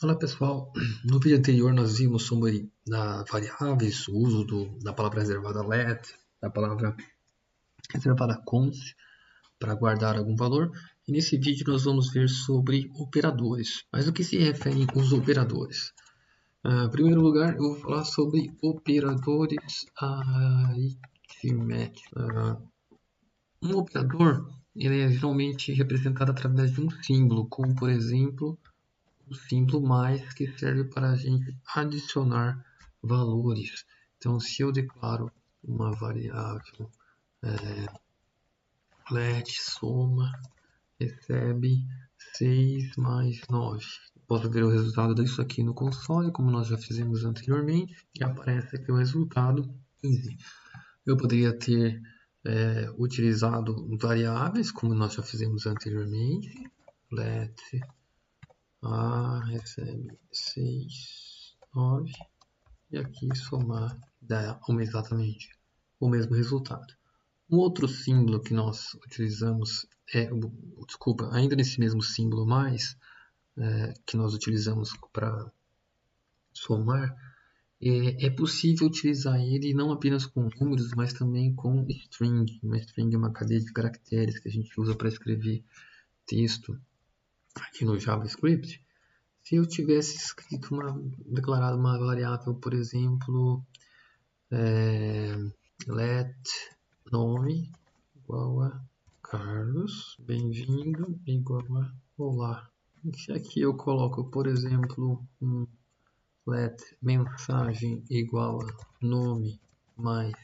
Olá pessoal, no vídeo anterior nós vimos sobre variáveis, o uso da palavra reservada let, da palavra reservada const para guardar algum valor, e nesse vídeo nós vamos ver sobre operadores. Mas o que se referem os operadores? Em primeiro lugar, eu vou falar sobre operadores aritméticos. Um operador ele é geralmente representado através de um símbolo, como por exemplo o símbolo mais, que serve para a gente adicionar valores. Então, se eu declaro uma variável let soma recebe 6 mais 9. Posso ver o resultado disso aqui no console, como nós já fizemos anteriormente, e aparece aqui o resultado 15. Eu poderia ter utilizado variáveis, como nós já fizemos anteriormente. Let A recebe 6, 9. E aqui somar dá exatamente o mesmo resultado. Um outro símbolo que nós utilizamos ainda nesse mesmo símbolo mais, que nós utilizamos para somar, é possível utilizar ele não apenas com números, mas também com string. Uma string é uma cadeia de caracteres que a gente usa para escrever texto aqui no JavaScript. Se eu tivesse declarado uma variável, por exemplo, let nome igual a Carlos, bem-vindo igual a olá. Se aqui eu coloco, por exemplo, um let mensagem igual a nome mais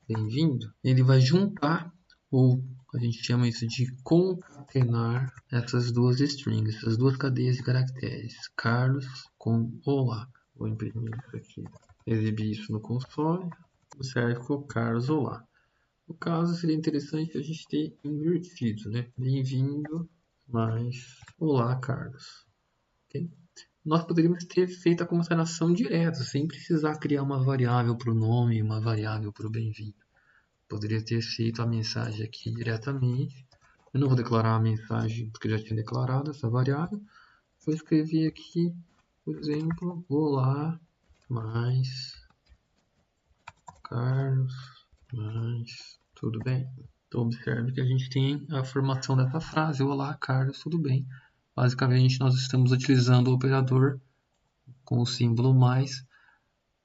bem-vindo, ele vai juntar, ou a gente chama isso de concatenar, essas duas strings, essas duas cadeias de caracteres, Carlos com olá. Vou imprimir isso aqui, exibir isso no console, serve com Carlos olá. No caso, seria interessante a gente ter invertido, né? Bem-vindo mais olá, Carlos. Okay? Nós poderíamos ter feito a concatenação direta, sem precisar criar uma variável para o nome e uma variável para o bem-vindo. Poderia ter feito a mensagem aqui diretamente. Eu não vou declarar a mensagem porque eu já tinha declarado essa variável. Vou escrever aqui, por exemplo, olá, mais Carlos, mais tudo bem? Então observe que a gente tem a formação dessa frase, olá Carlos, tudo bem? Basicamente nós estamos utilizando o operador com o símbolo mais.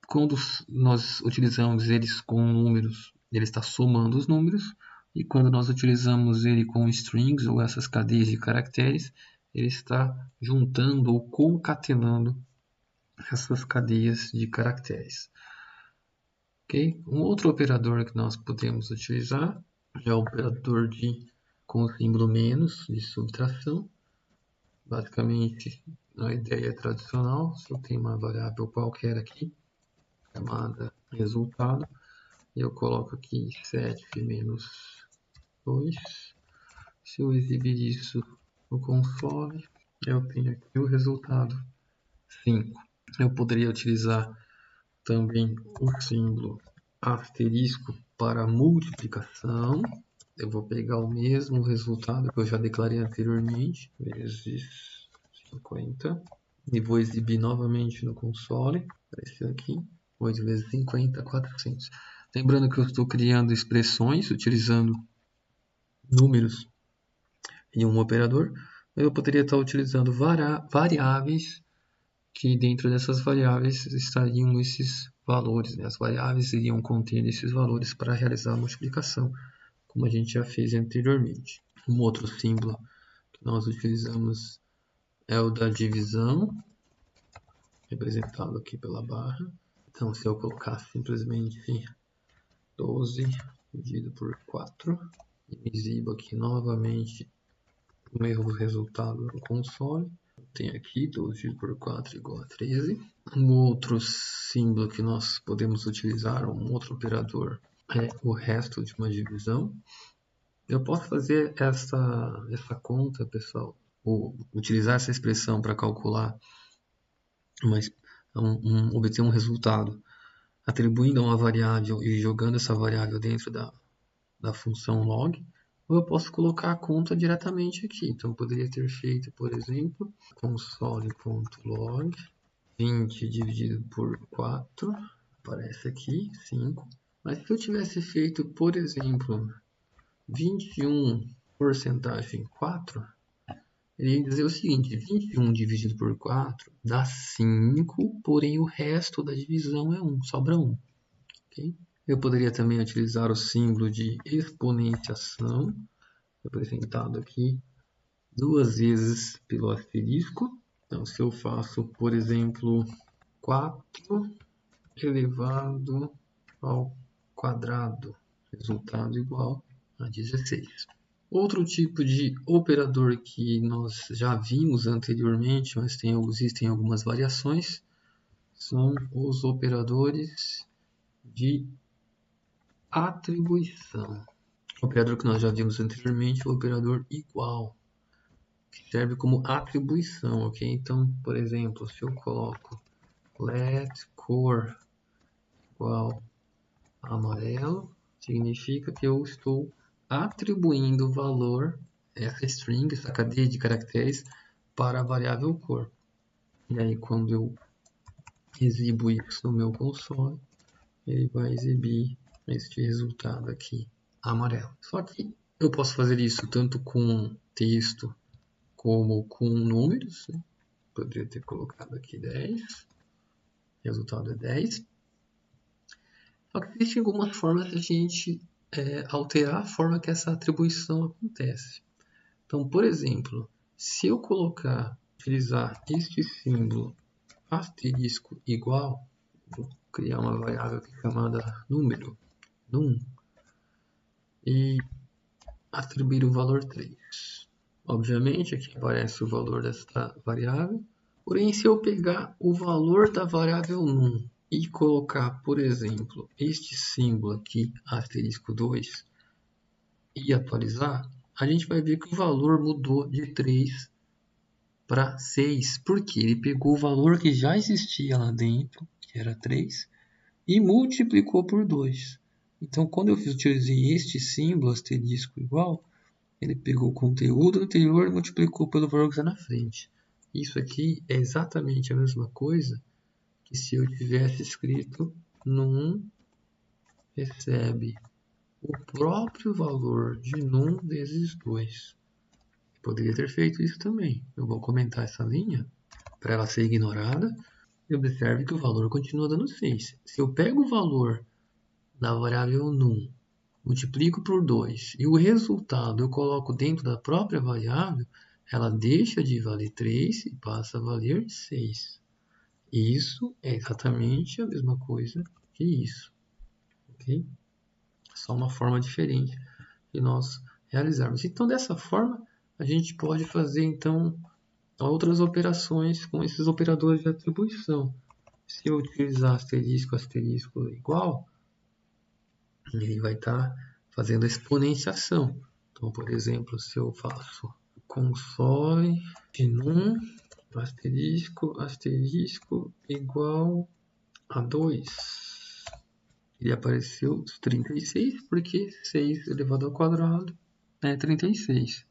Quando nós utilizamos eles com números, ele está somando os números, e quando nós utilizamos ele com strings ou essas cadeias de caracteres, ele está juntando ou concatenando essas cadeias de caracteres. Okay? Um outro operador que nós podemos utilizar é o operador com o símbolo menos de subtração. Basicamente, a ideia tradicional, se eu tenho uma variável qualquer aqui, chamada resultado, eu coloco aqui 7 menos 2. Se eu exibir isso no console, eu tenho aqui o resultado 5. Eu poderia utilizar também o símbolo asterisco para multiplicação. Eu vou pegar o mesmo resultado que eu já declarei anteriormente, vezes 50, e vou exibir novamente no console, apareceu aqui, 8 vezes 50, 400. Lembrando que eu estou criando expressões utilizando números e um operador, eu poderia estar utilizando variáveis, que dentro dessas variáveis estariam esses valores, né? As variáveis iriam conter esses valores para realizar a multiplicação, como a gente já fez anteriormente. Um outro símbolo que nós utilizamos é o da divisão, representado aqui pela barra. Então, se eu colocar simplesmente 12 dividido por 4, e exibo aqui novamente o mesmo resultado no console, tem aqui 12 dividido por 4 igual a 13. Um outro símbolo que nós podemos utilizar, um outro operador, é o resto de uma divisão. Eu posso fazer essa conta, pessoal, ou utilizar essa expressão para calcular, obter um resultado, atribuindo a uma variável e jogando essa variável dentro da função log, ou eu posso colocar a conta diretamente aqui. Então, eu poderia ter feito, por exemplo, console.log 20 dividido por 4, aparece aqui, 5. Mas se eu tivesse feito, por exemplo, 21 porcentagem 4, ele ia dizer o seguinte: 21 dividido por 4 dá 5, porém o resto da divisão é 1, sobra 1. Okay? Eu poderia também utilizar o símbolo de exponenciação, representado aqui duas vezes pelo asterisco. Então, se eu faço, por exemplo, 4 elevado ao quadrado, resultado igual a 16. Outro tipo de operador que nós já vimos anteriormente, mas existem algumas variações, são os operadores de atribuição. O operador que nós já vimos anteriormente é o operador igual, que serve como atribuição, ok? Então, por exemplo, se eu coloco let cor igual a amarelo, significa que eu estou atribuindo valor, essa string, essa cadeia de caracteres, para a variável cor. E aí, quando eu exibo isso no meu console, ele vai exibir este resultado aqui, amarelo. Só que eu posso fazer isso tanto com texto como com números. Né? Poderia ter colocado aqui 10, resultado é 10. Só que existem algumas formas de a gente alterar a forma que essa atribuição acontece. Então, por exemplo, se eu utilizar este símbolo asterisco igual, vou criar uma variável aqui chamada número, num, e atribuir o valor 3. Obviamente, aqui aparece o valor desta variável, porém, se eu pegar o valor da variável num e colocar, por exemplo, este símbolo aqui, asterisco 2, e atualizar, a gente vai ver que o valor mudou de 3 para 6, porque ele pegou o valor que já existia lá dentro, que era 3, e multiplicou por 2. Então, quando eu utilizei este símbolo, asterisco igual, ele pegou o conteúdo anterior e multiplicou pelo valor que está na frente. Isso aqui é exatamente a mesma coisa que se eu tivesse escrito num recebe o próprio valor de num vezes 2. Poderia ter feito isso também. Eu vou comentar essa linha para ela ser ignorada. E observe que o valor continua dando 6. Se eu pego o valor da variável num, multiplico por 2 e o resultado eu coloco dentro da própria variável, ela deixa de valer 3 e passa a valer 6. Isso é exatamente a mesma coisa que isso. Okay? Só uma forma diferente de nós realizarmos. Então, dessa forma, a gente pode fazer então outras operações com esses operadores de atribuição. Se eu utilizar asterisco, asterisco igual, ele vai estar fazendo a exponenciação. Então, por exemplo, se eu faço console de num, asterisco, asterisco igual a 2, ele apareceu 36, porque 6 elevado ao quadrado é 36.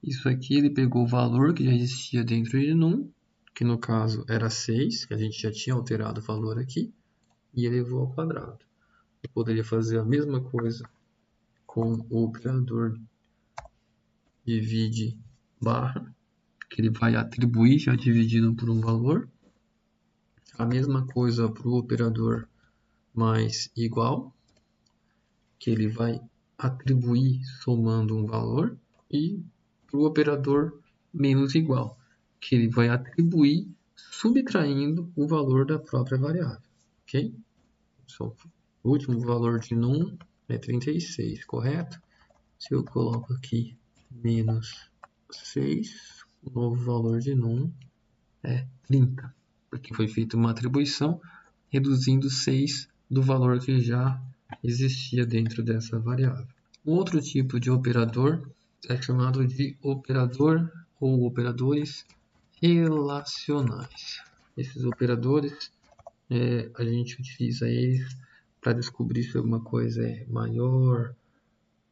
Isso aqui ele pegou o valor que já existia dentro de num, que no caso era 6, que a gente já tinha alterado o valor aqui, e elevou ao quadrado. Eu poderia fazer a mesma coisa com o operador divide barra, que ele vai atribuir já dividido por um valor. A mesma coisa para o operador mais igual, que ele vai atribuir somando um valor. E para o operador menos igual, que ele vai atribuir subtraindo o valor da própria variável. Ok? Então, o último valor de num é 36, correto? Se eu coloco aqui menos 6, o novo valor de num é 30, porque foi feita uma atribuição reduzindo 6 do valor que já existia dentro dessa variável. Outro tipo de operador é chamado de operador ou operadores relacionais. Esses operadores, a gente utiliza eles para descobrir se alguma coisa é maior,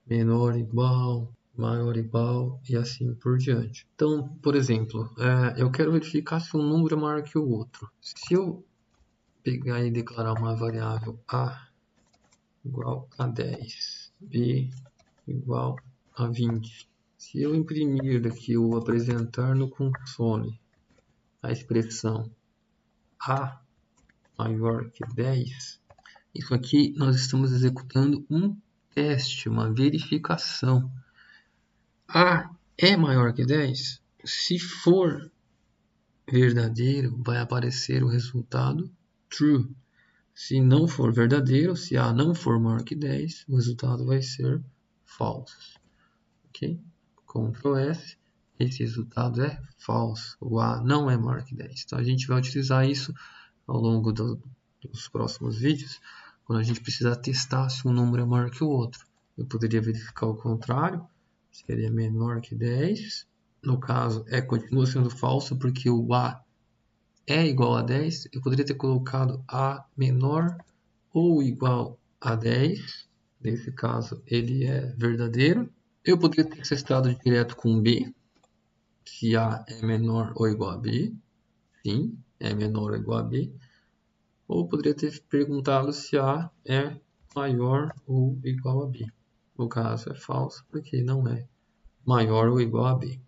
menor igual, maior igual e assim por diante. Então, por exemplo, eu quero verificar se um número é maior que o outro. Se eu pegar e declarar uma variável A igual a 10, B igual a 20. Se eu imprimir daqui ou apresentar no console a expressão A maior que 10, isso aqui nós estamos executando um teste, uma verificação. A é maior que 10? Se for verdadeiro, vai aparecer o resultado true. Se não for verdadeiro, se A não for maior que 10, o resultado vai ser false. Ok? Ctrl S, esse resultado é falso. O A não é maior que 10. Então a gente vai utilizar isso ao longo dos próximos vídeos, quando a gente precisar testar se um número é maior que o outro. Eu poderia verificar o contrário, seria menor que 10. No caso, continua sendo falso, porque o A é igual a 10. Eu poderia ter colocado A menor ou igual a 10. Nesse caso, ele é verdadeiro. Eu poderia ter testado direto com B, se A é menor ou igual a B. Sim, é menor ou igual a B. Ou poderia ter perguntado se A é maior ou igual a B. No caso, é falso, porque não é maior ou igual a B.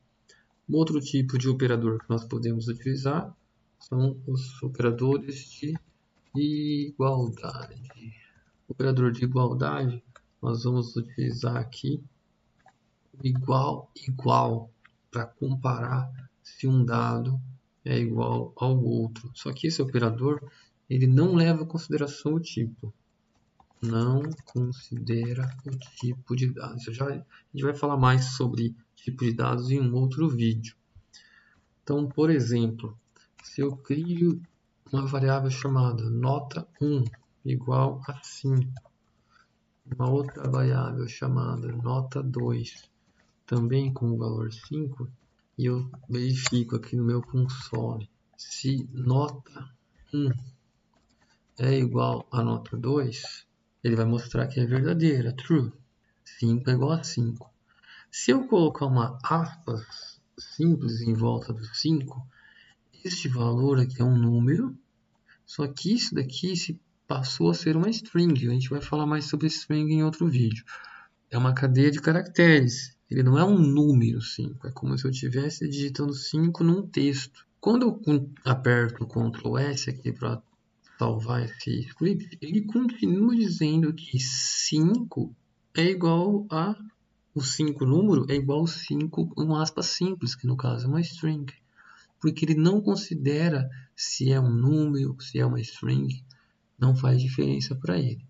Um outro tipo de operador que nós podemos utilizar são os operadores de igualdade. O operador de igualdade, nós vamos utilizar aqui o igual para comparar se um dado é igual ao outro. Só que esse operador ele não leva em consideração o tipo. Não considera o tipo de dados. A gente vai falar mais sobre tipo de dados em um outro vídeo. Então, por exemplo, se eu crio uma variável chamada nota 1 igual a 5, uma outra variável chamada nota 2 também com o valor 5, e eu verifico aqui no meu console se nota 1 é igual a nota 2, ele vai mostrar que é verdadeira, true. 5 é igual a 5. Se eu colocar uma aspas simples em volta do 5, este valor aqui é um número, só que isso daqui se passou a ser uma string. A gente vai falar mais sobre string em outro vídeo. É uma cadeia de caracteres. Ele não é um número 5. É como se eu estivesse digitando 5 num texto. Quando eu aperto Ctrl S aqui para salvar esse script, ele continua dizendo que 5 é igual a... O 5 número é igual ao 5 um aspas simples, que no caso é uma string. Porque ele não considera se é um número, se é uma string. Não faz diferença para ele.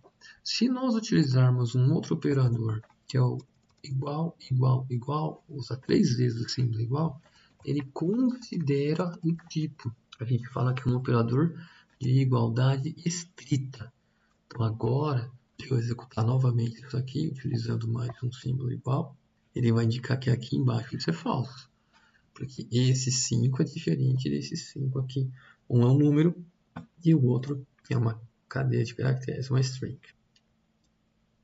Se nós utilizarmos um outro operador, que é o igual, igual, igual, usa 3 vezes o símbolo igual, ele considera o tipo. A gente fala que é um operador de igualdade estrita. Então agora, se eu executar novamente isso aqui, utilizando mais um símbolo igual, ele vai indicar que aqui embaixo isso é falso. Porque esse 5 é diferente desse 5 aqui. Um é um número e o outro é uma cadeia de caracteres, uma string.